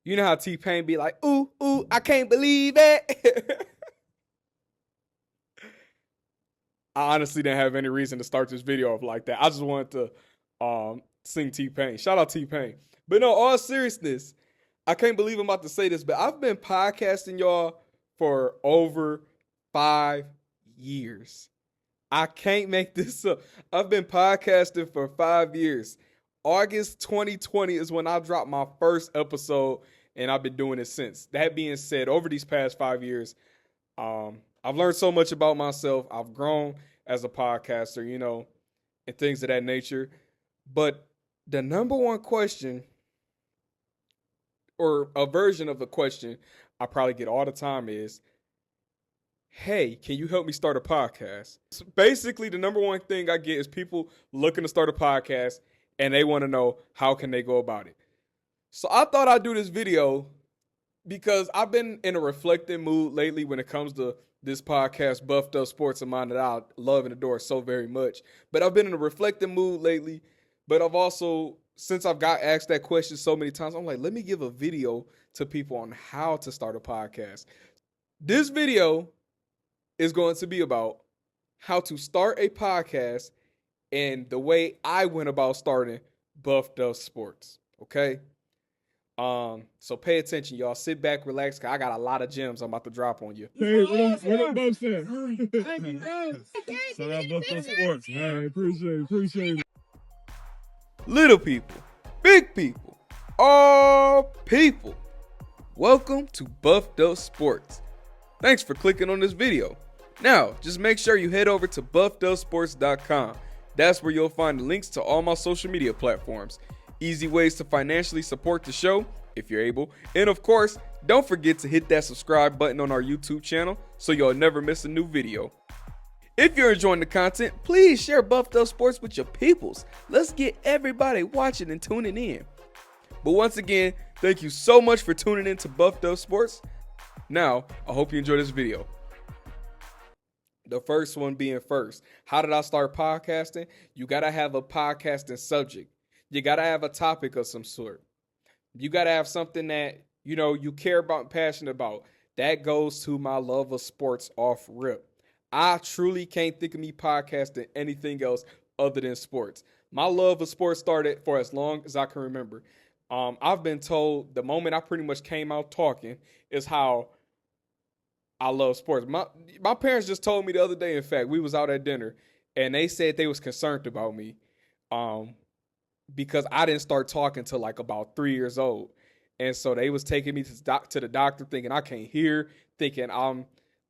You know how T-Pain be like, ooh, ooh, I can't believe it. I honestly didn't have any reason to start this video off like that. I just wanted to sing T-Pain. Shout out T-Pain. But no, all seriousness, I can't believe I'm about to say this, but I've been podcasting y'all for over 5 years. I can't make this up. I've been podcasting for 5 years. August 2020 is when I dropped my first episode, and I've been doing it since. That being said, over these past 5 years, I've learned so much about myself. I've grown as a podcaster, and things of that nature. But the number one question, or a version of the question I probably get all the time is, hey, can you help me start a podcast? So basically, the number one thing I get is people looking to start a podcast and they want to know how can they go about it. So I thought I'd do this video because I've been in a reflective mood lately when it comes to this podcast, Buffed Up Sports of mine, that I love and adore so very much. But I've been in a reflective mood lately. But I've also, since I've got asked that question so many times, I'm like, let me give a video to people on how to start a podcast. This video is going to be about how to start a podcast and the way I went about starting Buffed Up Sports. Okay. So pay attention, y'all. Sit back, relax, cause I got a lot of gems I'm about to drop on you. Hey, what up, Buff Sam? So that Buff Up Sports, man. Appreciate it. Little people, big people, all people. Welcome to Buffed Up Sports. Thanks for clicking on this video. Now, just make sure you head over to buffedupsports.com. That's where you'll find the links to all my social media platforms. Easy ways to financially support the show, if you're able. And of course, don't forget to hit that subscribe button on our YouTube channel so you'll never miss a new video. If you're enjoying the content, please share Buffed Up Sports with your peoples. Let's get everybody watching and tuning in. But once again, thank you so much for tuning in to Buffed Up Sports. Now, I hope you enjoy this video. The first one being first. How did I start podcasting? You got to have a podcasting subject. You got to have a topic of some sort. You got to have something that, you care about and passionate about. That goes to my love of sports off rip. I truly can't think of me podcasting anything else other than sports. My love of sports started for as long as I can remember. I've been told the moment I pretty much came out talking is how I love sports. My parents just told me the other day, in fact, we was out at dinner, and they said they was concerned about me because I didn't start talking till like about 3 years old. And so they was taking me to the doctor thinking I can't hear, thinking I'm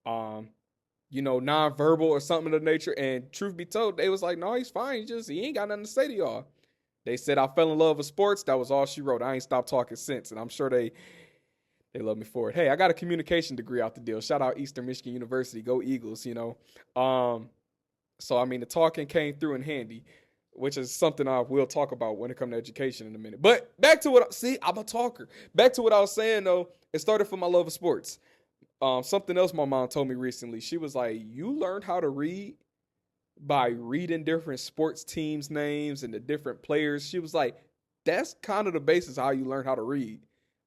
nonverbal or something of the nature. And truth be told, they was like, no, he's fine. He ain't got nothing to say to y'all. They said I fell in love with sports. That was all she wrote. I ain't stopped talking since. And I'm sure they love me for it. Hey, I got a communication degree out the deal. Shout out Eastern Michigan University. Go Eagles, So, the talking came through in handy, which is something I will talk about when it comes to education in a minute. But back to I'm a talker. Back to what I was saying, though. It started from my love of sports. Something else my mom told me recently. She was like, you learned how to read by reading different sports teams' names and the different players. She was like, that's kind of the basis of how you learn how to read.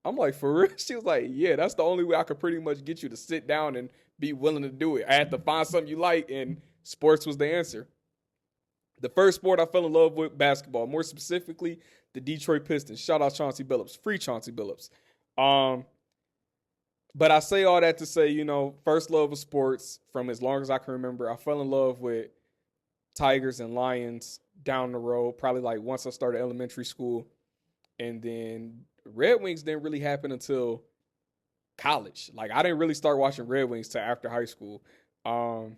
I'm like, for real? She was like, yeah, that's the only way I could pretty much get you to sit down and be willing to do it. I had to find something you like, and sports was the answer. The first sport I fell in love with, basketball. More specifically, the Detroit Pistons. Shout out Chauncey Billups. Free Chauncey Billups. But I say all that to say, first love of sports from as long as I can remember. I fell in love with Tigers and Lions down the road, probably like once I started elementary school. And then Red Wings didn't really happen until college. Like, I didn't really start watching Red Wings till after high school. I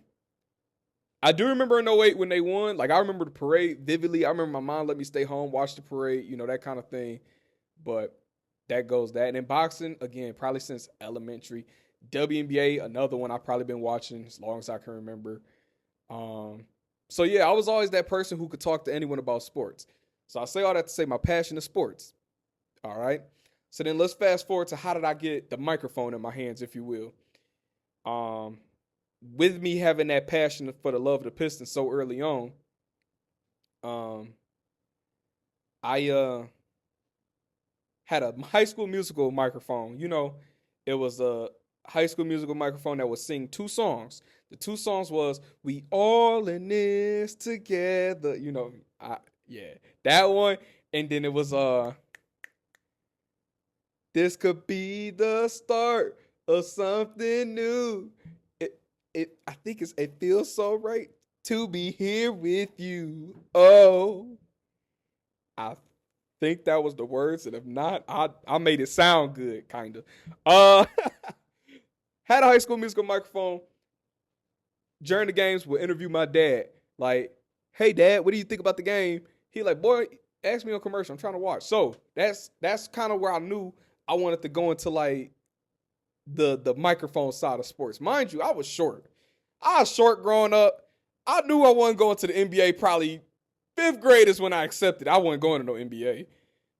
do remember in 08 when they won. Like, I remember the parade vividly. I remember my mom let me stay home, watch the parade, that kind of thing. But that goes that. And in boxing, again, probably since elementary. WNBA, another one I've probably been watching as long as I can remember. So, yeah, I was always that person who could talk to anyone about sports. So I say all that to say my passion is sports. All right? So then let's fast forward to how did I get the microphone in my hands, if you will. With me having that passion for the love of the Pistons so early on, I had a High School Musical microphone. It was a High School Musical microphone that would sing 2 songs. The 2 songs was "We All in This Together." Yeah, that one. And then it was "This could be the start of something new." I think it feels so right to be here with you. Oh, I think that was the words, and if not, I made it sound good, kind of. Had a High School Musical microphone. During the games, would interview my dad. Like, "Hey, Dad, what do you think about the game?" He like, "Boy, ask me on commercial. I'm trying to watch." So that's kind of where I knew I wanted to go into like the microphone side of sports. Mind you, I was short. I was short growing up. I knew I wasn't going to the NBA. Probably 5th grade is when I accepted I wasn't going to no NBA.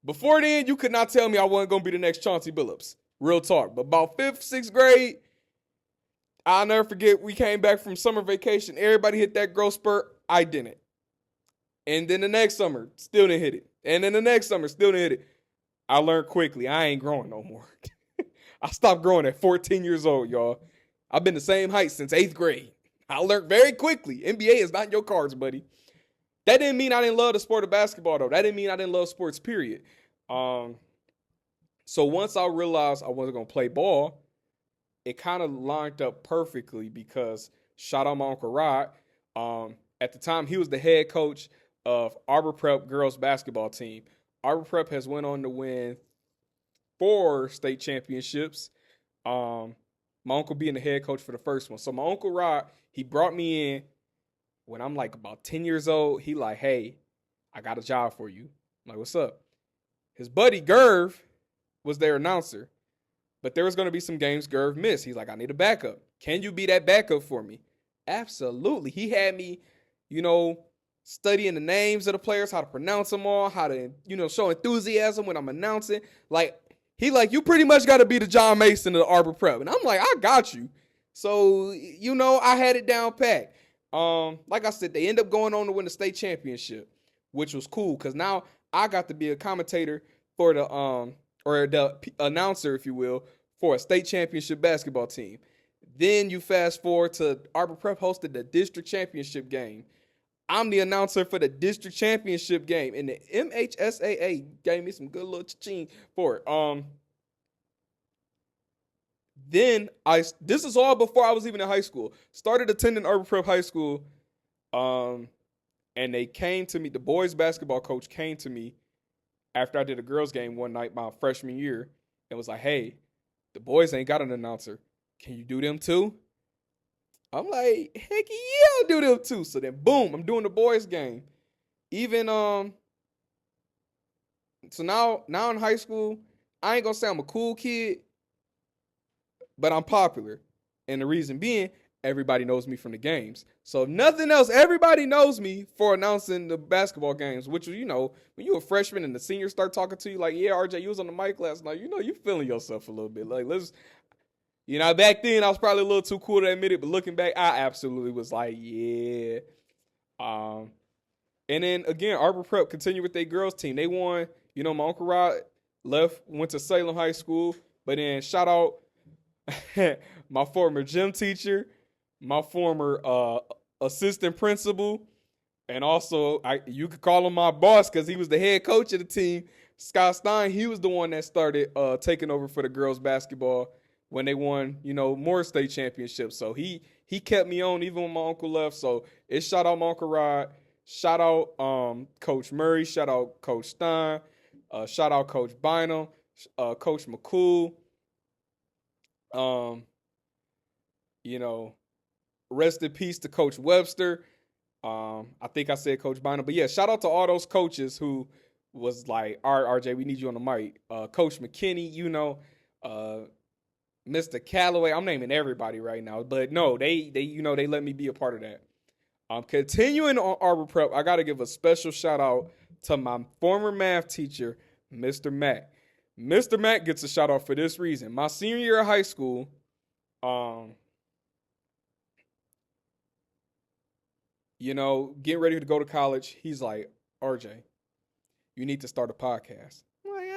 Before then, you could not tell me I wasn't going to be the next Chauncey Billups. Real talk. But about 5th, 6th grade, I'll never forget, we came back from summer vacation. Everybody hit that growth spurt. I didn't. And then the next summer, still didn't hit it. And then the next summer, still didn't hit it. I learned quickly, I ain't growing no more. I stopped growing at 14 years old, y'all. I've been the same height since 8th grade. I learned very quickly. NBA is not in your cards, buddy. That didn't mean I didn't love the sport of basketball, though. That didn't mean I didn't love sports, period. So once I realized I wasn't going to play ball, it kind of lined up perfectly because shout out my Uncle Rod. At the time, he was the head coach of Arbor Prep girls basketball team. Arbor Prep has went on to win 4 state championships. My uncle being the head coach for the first one. So my Uncle Rod, he brought me in when I'm like about 10 years old. He like, "Hey, I got a job for you." I'm like, "What's up?" His buddy Gerv was their announcer, but there was going to be some games Gerv missed. He's like, "I need a backup. Can you be that backup for me?" Absolutely. He had me, studying the names of the players, how to pronounce them all, how to, show enthusiasm when I'm announcing. Like, he like, "You pretty much got to be the John Mason of the Arbor Prep." And I'm like, "I got you." So, I had it down pat. Like I said, they end up going on to win the state championship, which was cool because now I got to be a commentator for the or the announcer, if you will, for a state championship basketball team. Then you fast forward to Arbor Prep hosted the district championship game. I'm the announcer for the district championship game, and the MHSAA gave me some good little cha-ching for it. Then this is all before I was even in high school. Started attending Arbor Prep High School, and they came to me. The boys basketball coach came to me after I did a girls game one night my freshman year, and was like, "Hey, the boys ain't got an announcer. Can you do them too?" I'm like, "Heck yeah, I'll do them too." So then, boom, I'm doing the boys game. Even so now in high school, I ain't gonna say I'm a cool kid, but I'm popular. And the reason being, everybody knows me from the games. So if nothing else, everybody knows me for announcing the basketball games, which, when you're a freshman and the seniors start talking to you like, "Yeah, RJ, you was on the mic last night," you feeling yourself a little bit. Like, back then I was probably a little too cool to admit it, but looking back, I absolutely was like, yeah. And then again, Arbor Prep continued with their girls team. They won. My Uncle Rod went to Salem High School, but then shout out my former gym teacher, my former assistant principal, and also you could call him my boss because he was the head coach of the team. Scott Stein, he was the one that started taking over for the girls basketball when they won, more state championships. So he kept me on even when my uncle left. So it's shout out my Uncle Rod, shout out Coach Murray, shout out Coach Stein, shout out Coach Bynum, Coach McCool. Rest in peace to Coach Webster. I think I said Coach Bynum, but yeah, shout out to all those coaches who was like, "All right, RJ, we need you on the mic." Coach McKinney, Mr. Calloway. I'm naming everybody right now, but no, they let me be a part of that. Continuing on Arbor Prep, I got to give a special shout out to my former math teacher, Mr. Mack. Mr. Mack gets a shout out for this reason. My senior year of high school, getting ready to go to college, he's like, "RJ, you need to start a podcast." I'm like,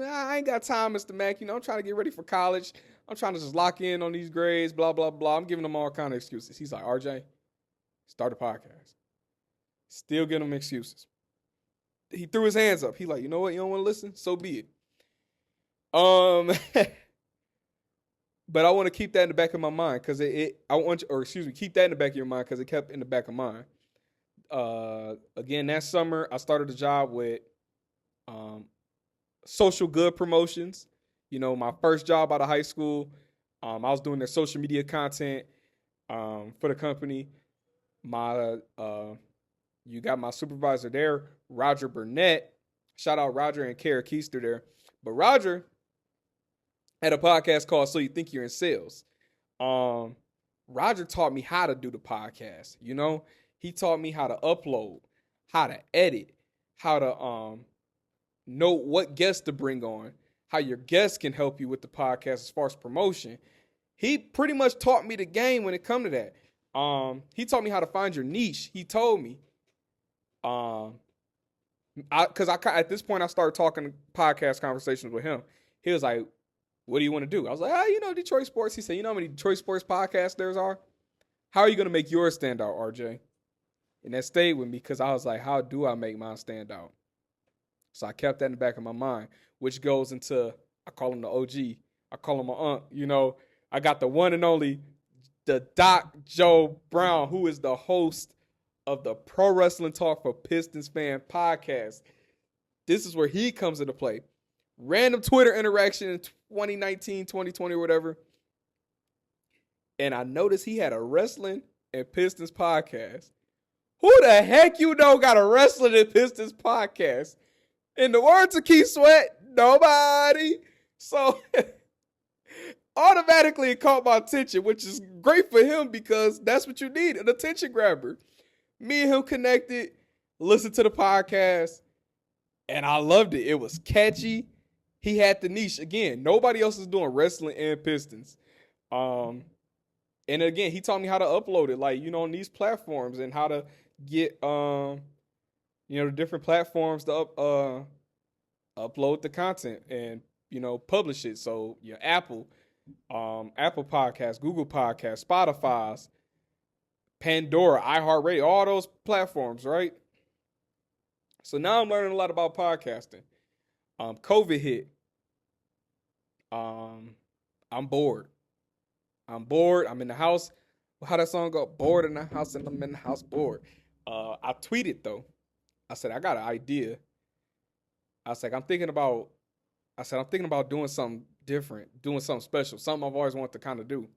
I ain't got time, Mr. Mack. I'm trying to get ready for college. I'm trying to just lock in on these grades, blah, blah, blah. I'm giving him all kind of excuses. He's like, RJ, start a podcast. Still giving him excuses. He threw his hands up. He like, you know what? You don't want to listen? So be it. But I want to keep that in the back of my mind because keep that in the back of your mind because it kept in the back of mine. Again, that summer I started a job with social good promotions. My first job out of high school. I was doing their social media content for the company. You got my supervisor there, Roger Burnett. Shout out Roger and Kara Keister there. But Roger had a podcast called So You Think You're in Sales. Roger taught me how to do the podcast. He taught me how to upload, how to edit, how to know what guests to bring on, how your guests can help you with the podcast as far as promotion. He pretty much taught me the game when it come to that. He taught me how to find your niche. He told me, because at this point I started talking podcast conversations with him. He was like, "What do you want to do?" I was like, Detroit sports. He said, "You know how many Detroit sports podcasts there are? How are you going to make yours stand out, RJ?" And that stayed with me because I was like, how do I make mine stand out? So I kept that in the back of my mind, which goes into, I call him the OG. I call him my aunt. I got the one and only, the Doc Joe Brown, who is the host of the Pro Wrestling Talk for Pistons Fan podcast. This is where he comes into play. Random Twitter interaction in 2019, 2020, or whatever. And I noticed he had a wrestling and Pistons podcast. Who the heck got a wrestling and Pistons podcast? In the words of Keith Sweat, nobody. So automatically it caught my attention, which is great for him because that's what you need, an attention grabber. Me and him connected, listened to the podcast, and I loved it. It was catchy. He had the niche. Again, nobody else is doing wrestling and Pistons. And again, he taught me how to upload it, on these platforms and how to get, the different platforms to upload the content and, publish it. So your Apple Podcasts, Google Podcasts, Spotify's, Pandora, iHeartRadio, all those platforms, right? So now I'm learning a lot about podcasting. COVID hit. I'm bored. I'm in the house. How that song go? Bored in the house and I'm in the house bored. I tweeted though. I said, I got an idea. I was like, I'm thinking about doing something different, doing something special, something I've always wanted to kind of do.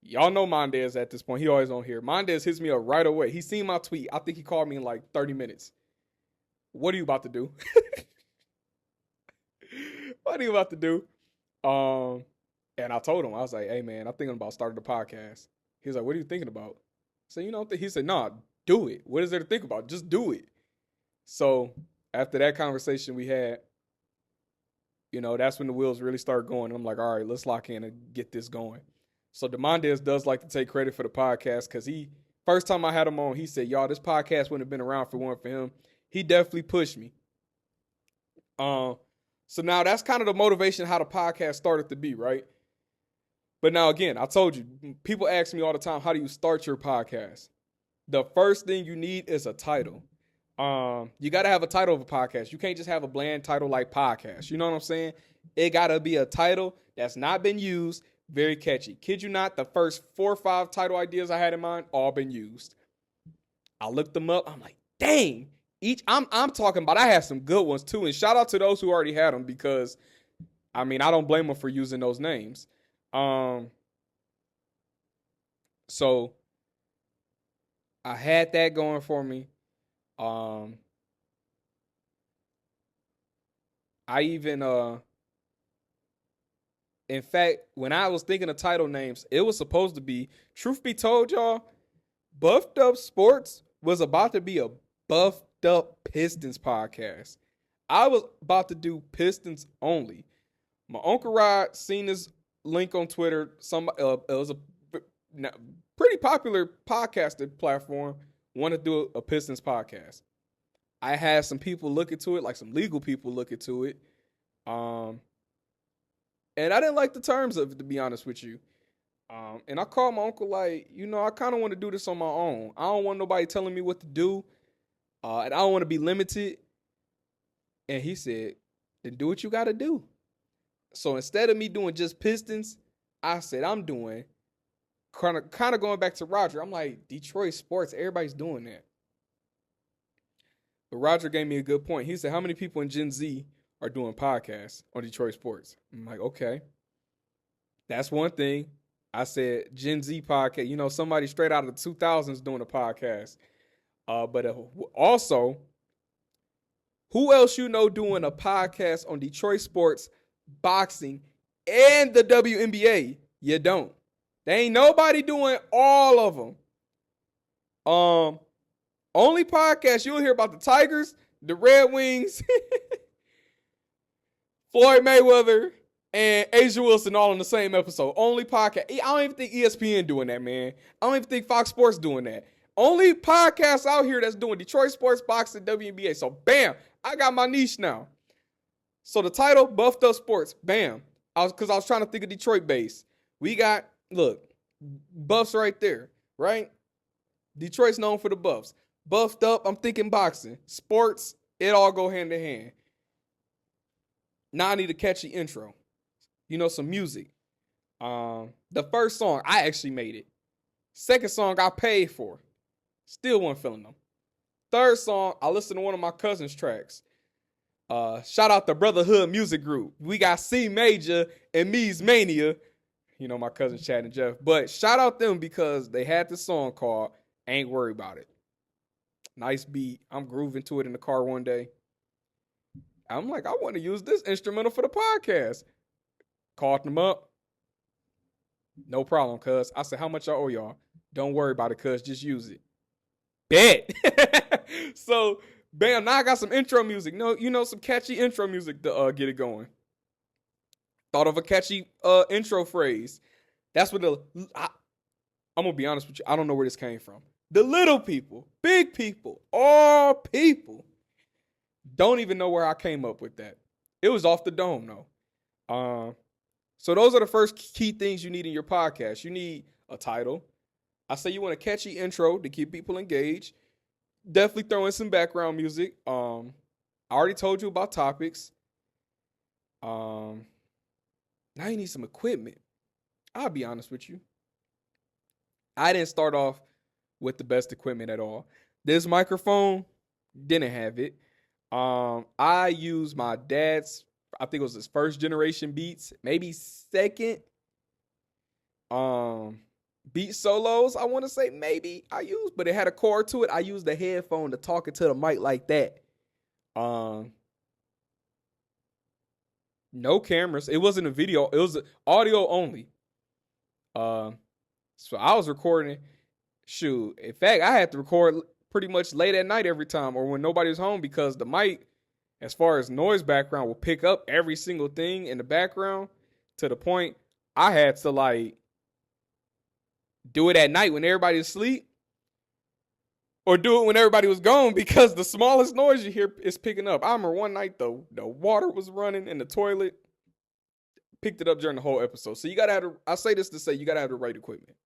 Y'all know Mondez at this point. He always on here. Mondez hits me up right away. He seen my tweet. I think he called me in like 30 minutes. What are you about to do? What are you about to do? And I told him, I was like, hey man, I'm thinking about starting a podcast. He was like, what are you thinking about? So, he said, nah, do it. What is there to think about? Just do it. So after that conversation we had, that's when the wheels really start going. And I'm like, all right, let's lock in and get this going. So Demondez does like to take credit for the podcast because first time I had him on, he said, y'all, this podcast wouldn't have been around if it weren't for him. He definitely pushed me. So now that's kind of the motivation how the podcast started to be, right? But now again, I told you, people ask me all the time, how do you start your podcast? The first thing you need is a title. You got to have a title of a podcast. You can't just have a bland title like podcast. You know what I'm saying? It got to be a title that's not been used. Very catchy. Kid you not, the first 4 or 5 title ideas I had in mind, all been used. I looked them up. I'm like, dang. I'm talking about, I had some good ones too. And shout out to those who already had them because, I don't blame them for using those names. So I had that going for me. I even, in fact, when I was thinking of title names, it was supposed to be, truth be told, y'all, Buffed Up Sports was about to be a Buffed Up Pistons podcast. I was about to do Pistons only. My Uncle Rod seen this link on Twitter. It was a pretty popular podcasting platform. Wanted to do a Pistons podcast. I had some people look into it, like some legal people look into it. Um, and I didn't like the terms of it, to be honest with you. And I called my uncle like, I kind of want to do this on my own. I don't want nobody telling me what to do, and I don't want to be limited. And he said, then do what you got to do. So instead of me doing just Pistons, I said I'm doing kind of going back to Roger. I'm like, Detroit sports, everybody's doing that. But Roger gave me a good point. He said, how many people in Gen Z are doing podcasts on Detroit sports? I'm like, okay. That's one thing. I said Gen Z podcast, somebody straight out of the 2000s doing a podcast. But also, who else doing a podcast on Detroit sports, boxing, and the WNBA? You don't. There ain't nobody doing all of them. Only podcast you'll hear about the Tigers, the Red Wings, Floyd Mayweather, and Asia Wilson all in the same episode. Only podcast. I don't even think ESPN doing that, man. I don't even think Fox Sports doing that. Only podcast out here that's doing Detroit sports, boxing, WNBA. So, bam, I got my niche now. So the title, Buffed Up Sports, bam. Because I was trying to think of Detroit base. We got, look, buffs right there, right? Detroit's known for the buffs. Buffed up, I'm thinking boxing. Sports, it all go hand in hand. Now I need a catchy intro. Some music. The first song, I actually made it. Second song, I paid for. Still wasn't feeling them. Third song, I listened to one of my cousin's tracks. Shout out the Brotherhood Music Group. We got C Major and Me's Mania. My cousin Chad and Jeff. But shout out them because they had this song called Ain't Worry About It. Nice beat. I'm grooving to it in the car one day. I'm like, I want to use this instrumental for the podcast. Called them up. No problem, cuz. I said, how much I owe y'all? Don't worry about it, cuz. Just use it. Bet. So, bam, now I got some intro music. Some catchy intro music to get it going. Thought of a catchy intro phrase. That's what I'm going to be honest with you. I don't know where this came from. The little people, big people, all people. Don't even know where I came up with that. It was off the dome, though. So those are the first key things you need in your podcast. You need a title. I say you want a catchy intro to keep people engaged. Definitely throw in some background music. I already told you about topics. Now you need some equipment. I'll be honest with you. I didn't start off with the best equipment at all. This microphone, didn't have it. I used my dad's, I think it was his first generation Beats, maybe second. Beat Solos, I want to say maybe I used, but it had a cord to it. I used the headphone to talk into the mic like that. No cameras. It wasn't a video. It was audio only. So I was recording. Shoot, in fact, I had to record pretty much late at night every time or when nobody was home because the mic, as far as noise background, will pick up every single thing in the background to the point I had to do it at night when everybody's asleep or do it when everybody was gone because the smallest noise you hear is picking up. I remember one night the water was running in the toilet, picked it up during the whole episode. So you gotta have I say this to say you gotta have the right equipment.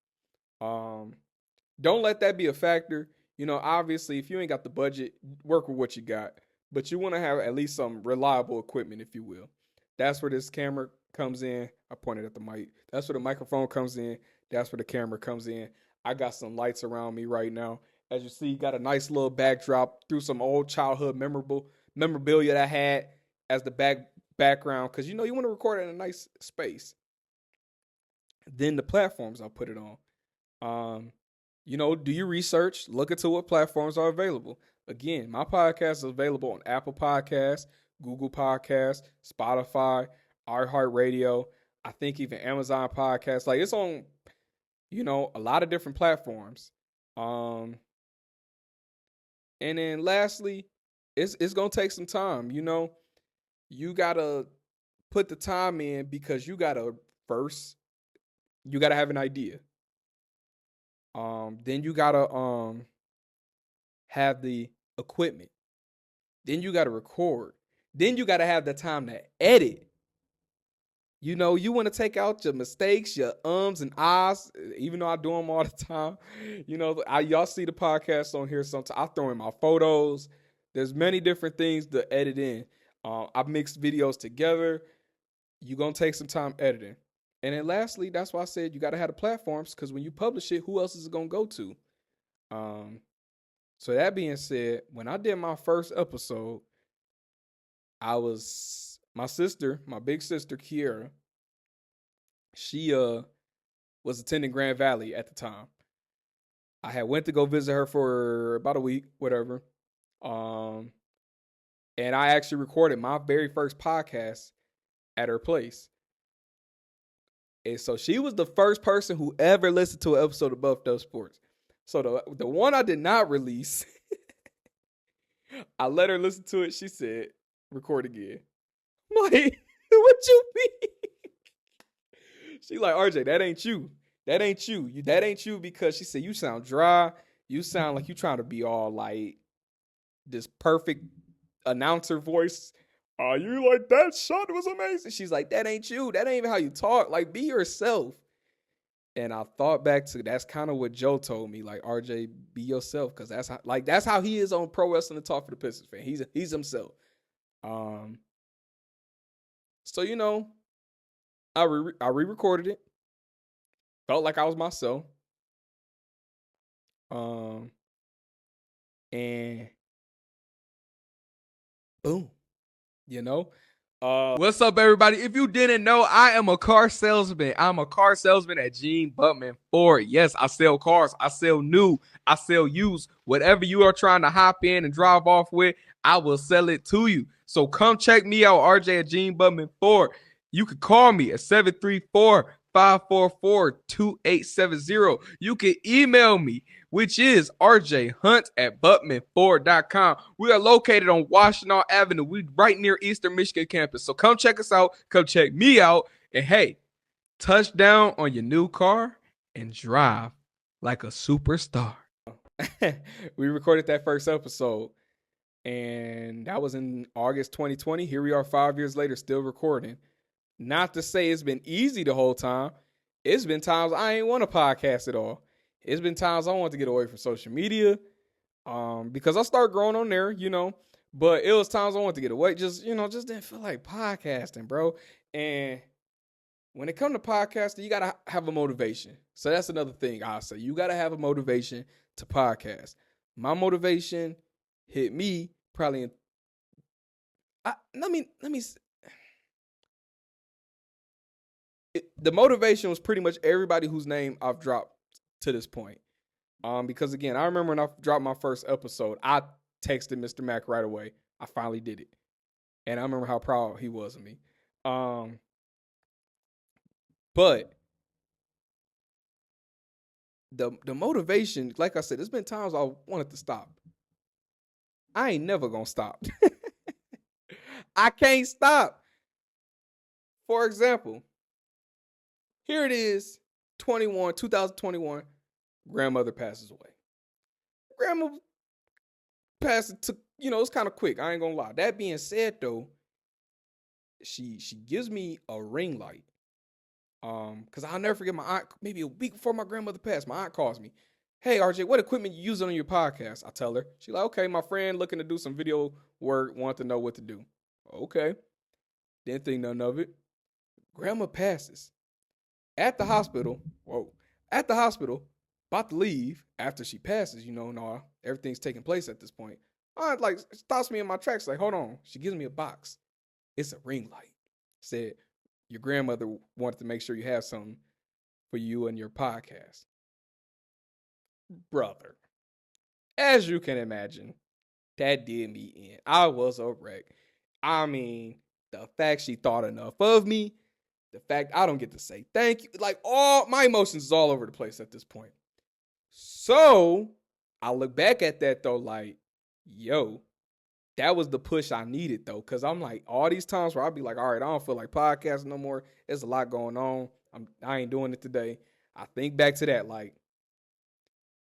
Don't let that be a factor. Obviously, if you ain't got the budget, work with what you got. But you want to have at least some reliable equipment, if you will. That's where this camera comes in. I pointed at the mic. That's where the microphone comes in. That's where the camera comes in. I got some lights around me right now. As you see, got a nice little backdrop through some old childhood memorabilia that I had as the background. Because, you want to record in a nice space. Then the platforms I'll put it on. Do your research. Look into what platforms are available. Again, my podcast is available on Apple Podcasts, Google Podcasts, Spotify, iHeartRadio. I think even Amazon Podcasts. It's on, a lot of different platforms. And then lastly, it's going to take some time. You got to put the time in because you got to have an idea. Then you gotta have the equipment. Then you gotta record. Then you got to have the time to edit. You know, you want to take out your mistakes, your ums and ahs, even though I do them all the time. You know, y'all see the podcast on here sometimes. I throw in my photos. There's many different things to edit in. I mix videos together. You're going to take some time editing. And then lastly, that's why I said you got to have the platforms, because when you publish it, who else is it going to go to? So that being said, when I did my first episode, my sister, my big sister, Kiera, she was attending Grand Valley at the time. I had went to go visit her for about a week, whatever. And I actually recorded my very first podcast at her place. And so she was the first person who ever listened to an episode of Buffed Up Sports. So the one I did not release, I let her listen to it. She said, record again. I'm like, what you mean? She like, RJ, that ain't you. That ain't you. That ain't you, because she said, you sound dry. You sound like you trying to be all like this perfect announcer voice. You like, that shot was amazing. She's like, that ain't you. That ain't even how you talk. Like, be yourself. And I thought back to, that's kind of what Joe told me. Like, RJ, be yourself, because that's how he is on Pro Wrestling Talk for the Pistons fan. He's himself. So, you know, I re-recorded it. Felt like I was myself. And boom, you know. What's up, everybody? If you didn't know, I am a car salesman. I'm a car salesman at Gene Butman Ford. Yes, I sell cars. I sell new. I sell used. Whatever you are trying to hop in and drive off with, I will sell it to you. So come check me out, RJ at Gene Butman Ford. You can call me at 734-544-2870. You can email me, which is rjhunt@butmanford.com. We are located on Washtenaw Avenue. We right near Eastern Michigan campus. So come check us out. Come check me out. And hey, touch down on your new car and drive like a superstar. We recorded that first episode, and that was in August 2020. Here we are 5 years later, still recording. Not to say it's been easy the whole time. It's been times I ain't want to podcast at all. It's been times I want to get away from social media, because I started growing on there, you know. But it was times I wanted to get away, just didn't feel like podcasting, bro. And when it comes to podcasting, you got to have a motivation. So that's another thing I'll say. You got to have a motivation to podcast. My motivation hit me probably in... The motivation was pretty much everybody whose name I've dropped to this point. Because again, I remember when I dropped my first episode, I texted Mr. Mack right away. I finally did it. And I remember how proud he was of me. But the motivation, like I said, there's been times I wanted to stop. I ain't never gonna stop. I can't stop. For example, here it is, 2021, grandmother passes away. Grandma passed, it's kind of quick. I ain't gonna lie. That being said, though, she gives me a ring light. Because I'll never forget my aunt, maybe a week before my grandmother passed, my aunt calls me. Hey, RJ, what equipment you using on your podcast? I tell her. She's like, okay, my friend looking to do some video work, want to know what to do. Okay. Didn't think none of it. Grandma passes. At the hospital, about to leave after she passes, everything's taking place at this point. Stops me in my tracks, like, hold on. She gives me a box. It's a ring light. Said, your grandmother wanted to make sure you have something for you and your podcast. Brother, as you can imagine, that did me in. I was a wreck. I mean, the fact she thought enough of me, the fact I don't get to say thank you, like all my emotions is all over the place at this point. So I look back at that though, like, yo, that was the push I needed though. Cause I'm like, all these times where I'll be like, all right, I don't feel like podcasting no more. There's a lot going on. I ain't doing it today. I think back to that, like,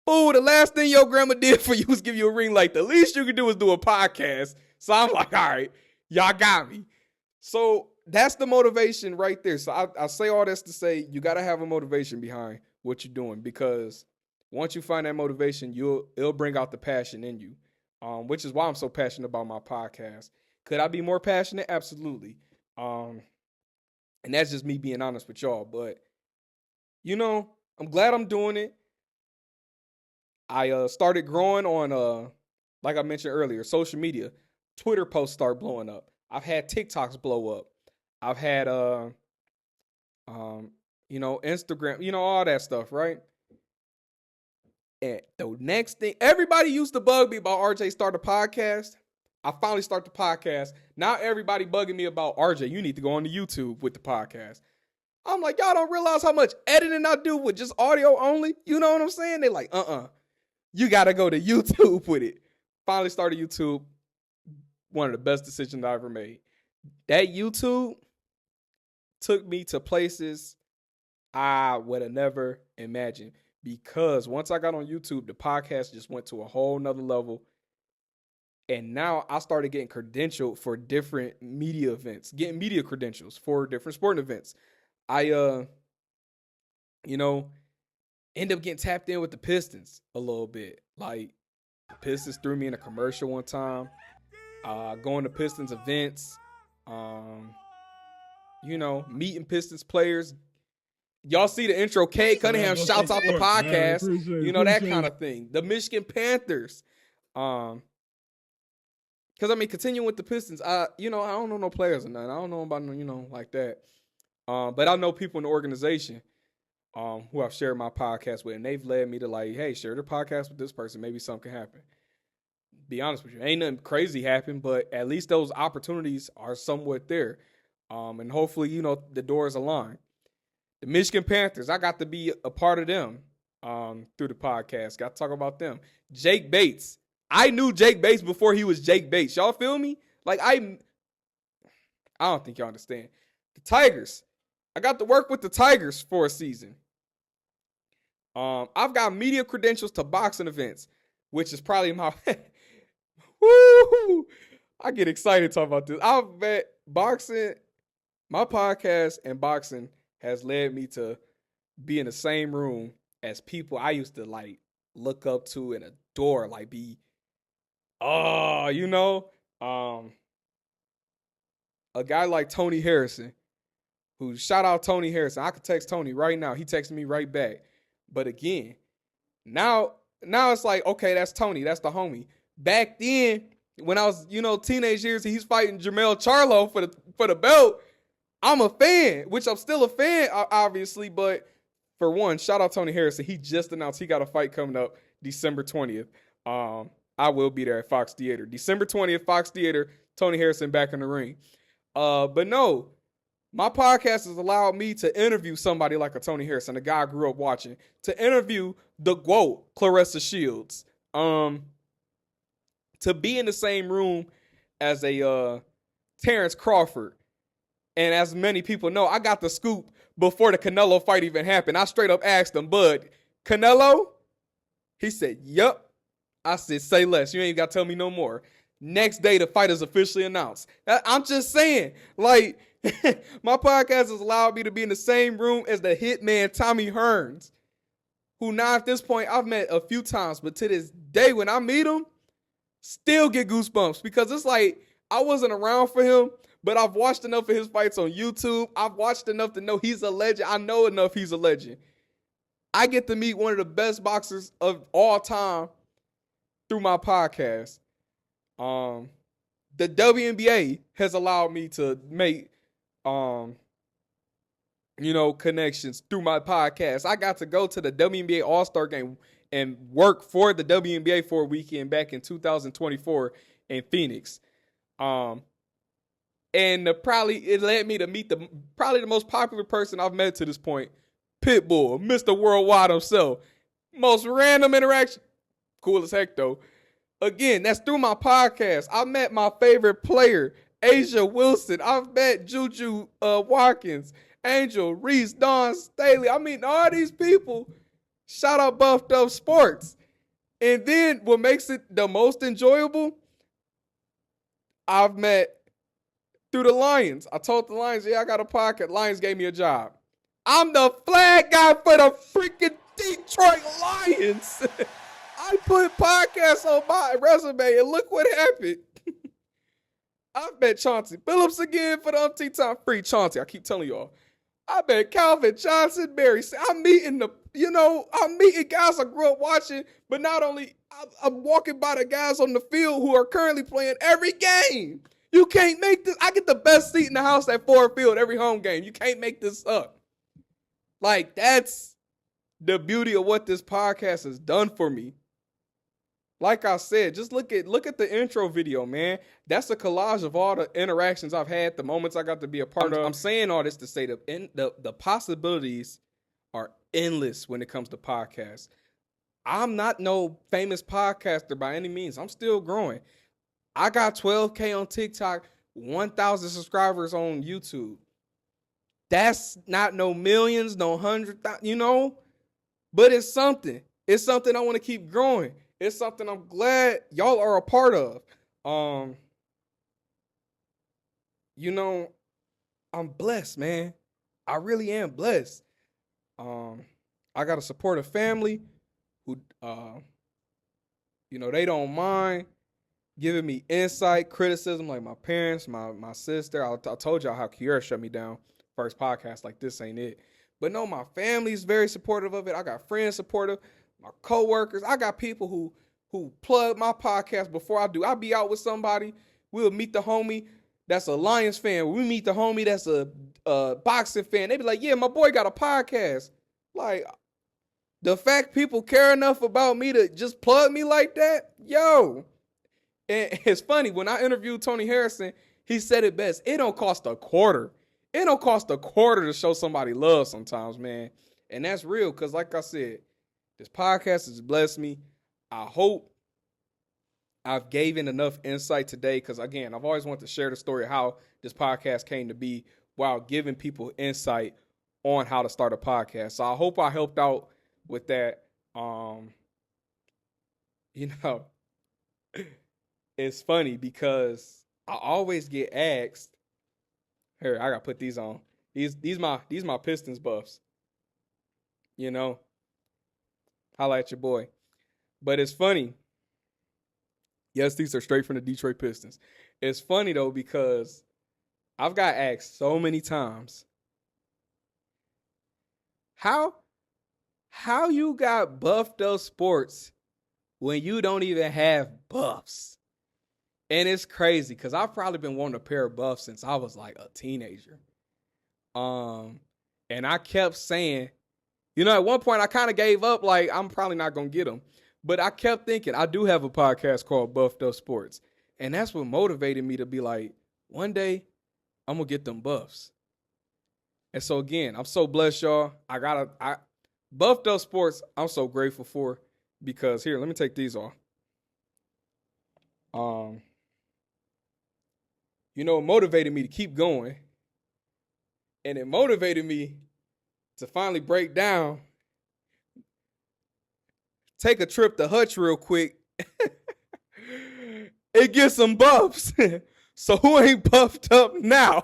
oh, the last thing your grandma did for you was give you a ring light. The least you could do is do a podcast. So I'm like, all right, Y'all got me. So that's the motivation right there. So I say all this to say you got to have a motivation behind what you're doing, because once you find that motivation, it'll bring out the passion in you, which is why I'm so passionate about my podcast. Could I be more passionate? Absolutely. And that's just me being honest with y'all. But, I'm glad I'm doing it. I started growing on, like I mentioned earlier, social media. Twitter posts start blowing up. I've had TikToks blow up. I've had, Instagram, all that stuff, right? And the next thing, everybody used to bug me about RJ start a podcast. I finally start the podcast. Now everybody bugging me about RJ, you need to go on to YouTube with the podcast. I'm like, y'all don't realize how much editing I do with just audio only? You know what I'm saying? They like, you got to go to YouTube with it. Finally started YouTube. One of the best decisions I ever made. That YouTube took me to places I would have never imagined, because once I got on YouTube, the podcast just went to a whole nother level. And now I started getting credentialed for different media events, getting media credentials for different sporting events. I, end up getting tapped in with the Pistons a little bit. Like, the Pistons threw me in a commercial one time. Going to Pistons events, meeting Pistons players. Y'all see the intro, Kate Cunningham shouts out the podcast, that kind of thing. The Michigan Panthers. Because, continuing with the Pistons, I don't know no players or nothing. I don't know about, like that. But I know people in the organization who I've shared my podcast with, and they've led me to like, hey, share the podcast with this person. Maybe something can happen. Be honest with you, ain't nothing crazy happen, but at least those opportunities are somewhat there. And hopefully, the doors align. The Michigan Panthers, I got to be a part of them through the podcast. Got to talk about them. Jake Bates. I knew Jake Bates before he was Jake Bates. Y'all feel me? Like, I don't think y'all understand. The Tigers. I got to work with the Tigers for a season. I've got media credentials to boxing events, which is probably my... Woo! I get excited talking about this. I bet boxing, my podcast and boxing has led me to be in the same room as people I used to like look up to and adore, like be, a guy like Tony Harrison, who shout out Tony Harrison. I could text Tony right now. He texted me right back. But again, now it's like, okay, that's Tony. That's the homie. Back then, when I was, teenage years, he's fighting Jermell Charlo for the belt. I'm a fan, which I'm still a fan, obviously. But for one, shout out Tony Harrison. He just announced he got a fight coming up December 20th. I will be there at Fox Theater. December 20th, Fox Theater, Tony Harrison back in the ring. But no, my podcast has allowed me to interview somebody like a Tony Harrison, a guy I grew up watching, to interview the GOAT, Claressa Shields. To be in the same room as a Terrence Crawford. And as many people know, I got the scoop before the Canelo fight even happened. I straight up asked him, Bud, Canelo? He said, yup. I said, say less. You ain't got to tell me no more. Next day, the fight is officially announced. I'm just saying, like, my podcast has allowed me to be in the same room as the hitman Tommy Hearns, who now at this point I've met a few times, but to this day when I meet him, still get goosebumps, because it's like I wasn't around for him, but I've watched enough of his fights on YouTube. I've watched enough to know he's a legend. I know enough he's a legend. I get to meet one of the best boxers of all time through my podcast. The WNBA has allowed me to make, connections through my podcast. I got to go to the WNBA All-Star game and work for the WNBA for a weekend back in 2024 in Phoenix. And it led me to meet the most popular person I've met to this point, Pitbull, Mr. Worldwide himself. Most random interaction. Cool as heck, though. Again, that's through my podcast. I met my favorite player, Asia Wilson. I've met Juju Watkins, Angel Reese, Dawn Staley. I mean, all these people. Shout out Buffed Up Sports. And then what makes it the most enjoyable, I've met through the Lions. I told the Lions, yeah, I got a podcast. Lions gave me a job. I'm the flag guy for the freaking Detroit Lions. I put podcasts on my resume, and look what happened. I bet Chauncey Phillips again for the umpteenth time. Free Chauncey, I keep telling y'all. I bet Calvin Johnson, Barry. I'm meeting guys I grew up watching, but not only, I'm walking by the guys on the field who are currently playing every game. You can't make this. I get the best seat in the house at Ford Field every home game. You can't make this up. Like, that's the beauty of what this podcast has done for me. Like I said, just look at the intro video, man. That's a collage of all the interactions I've had, the moments I got to be a part of. I'm saying all this to say the possibilities are endless when it comes to podcasts. I'm not no famous podcaster by any means. I'm still growing. I got 12K on TikTok, 1,000 subscribers on YouTube. That's not no millions, no 100,000, but it's something. It's something I want to keep growing. It's something I'm glad y'all are a part of. I'm blessed, man. I really am blessed. I got a supportive family who, they don't mind giving me insight, criticism, like my parents, my sister. I told y'all how Kiera shut me down. First podcast like this ain't it. But no, my family's very supportive of it. I got friends supportive. My coworkers, I got people who plug my podcast before I do. I'll be out with somebody. We'll meet the homie that's a Lions fan. We meet the homie that's a boxing fan. They be like, yeah, my boy got a podcast. Like, the fact people care enough about me to just plug me like that, yo. And it's funny, when I interviewed Tony Harrison, he said it best. It don't cost a quarter. It don't cost a quarter to show somebody love sometimes, man. And that's real, because like I said, this podcast has blessed me. I hope I've given enough insight today, because, again, I've always wanted to share the story of how this podcast came to be while giving people insight on how to start a podcast. So I hope I helped out with that. It's funny because I always get asked, here, I got to put these on. These my Pistons buffs. Holla at your boy. But it's funny. Yes, these are straight from the Detroit Pistons. It's funny, though, because I've got asked so many times, how you got Buffed Up Sports when you don't even have buffs? And it's crazy, because I've probably been wanting a pair of buffs since I was like a teenager. And I kept saying, at one point I kind of gave up, like, I'm probably not going to get them. But I kept thinking, I do have a podcast called Buffed Up Sports. And that's what motivated me to be like, one day, I'm going to get them buffs. And so, again, I'm so blessed, y'all. Buffed Up Sports, I'm so grateful for, because, here, let me take these off. It motivated me to keep going. And it motivated me to finally break down, take a trip to Hutch real quick, and get some buffs. So who ain't buffed up now?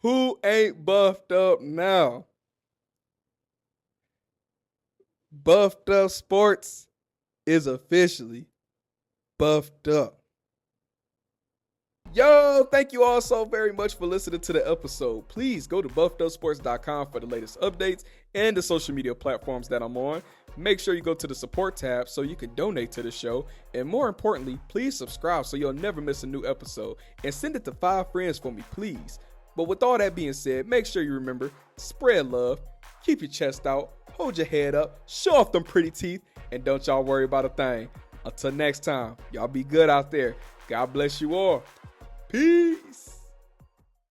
Who ain't buffed up now? Buffed Up Sports is officially buffed up. Yo, thank you all so very much for listening to the episode. Please go to buffedupsports.com for the latest updates and the social media platforms that I'm on. Make sure you go to the support tab so you can donate to the show. And more importantly, please subscribe so you'll never miss a new episode. And send it to 5 friends for me, please. But with all that being said, make sure you remember, spread love, keep your chest out, hold your head up, show off them pretty teeth, and don't y'all worry about a thing. Until next time, y'all be good out there. God bless you all. Peace.